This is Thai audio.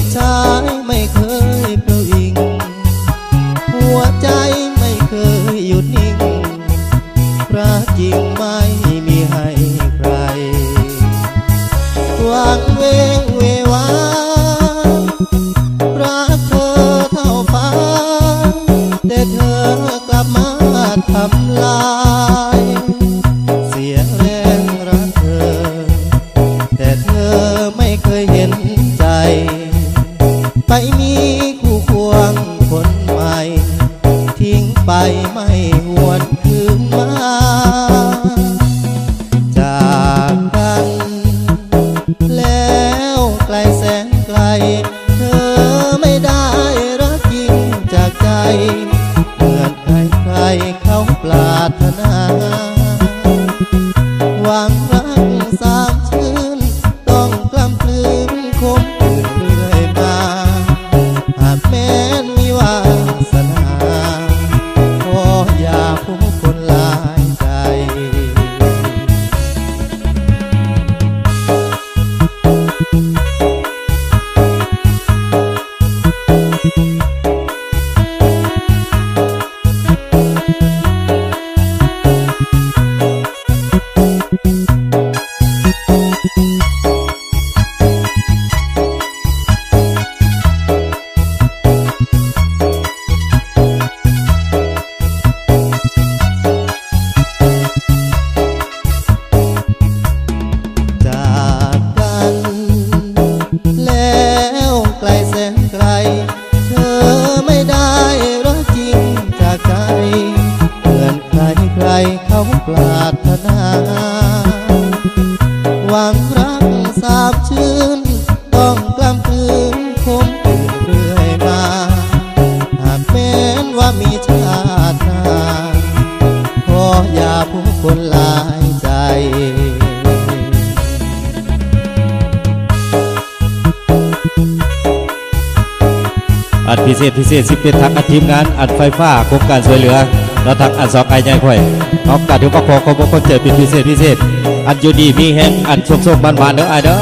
กับชายไม่เคยประวิงหัวใจไม่เคยหยุดนิ่งรักจริงไม่มีให้ใครวางเวงเววารักเธอเท่าฟ้าแต่เธอกลับมาทำลายเสียแรงรักเธอแต่เธอไม่เคยเห็นใจไปมีคู่ควงคนใหม่ทิ้งไปไม่หวนคืนมาจากกันแล้วไกลแสนไกลเธอไม่ได้รักจริงจากใจเหมือนใครๆเขาปรารถนาหวังรักสามชื่นต้องกล้ำกลืนคมคืนเรื่อยมาหากแม้นมีวาสนาขออย่าผู้คนหลายใจแล้วไกลแสนไกลเธอไม่ได้รักจริงจากใจเหมือนใครๆเขาปรารถนาหวังรักสาบชื่นต้องกล้ำกลืนคมคืนเรื่อยมาหากแม้นว่ามีชาติหน้าขออย่าผู้คนหลายใจอัดพิเศษสิเป็นทักอัดทีมงานอัดไฟฟ้าโครงการช่วยเหลือเราทักอัดสอกไก่ใหญ่ค่อยเอาการที่ก็ขอคนเจอเป็นพิเศษอัดอยู่ดีมีแห้งอัดส้มๆบานๆเด้อไอเด้อ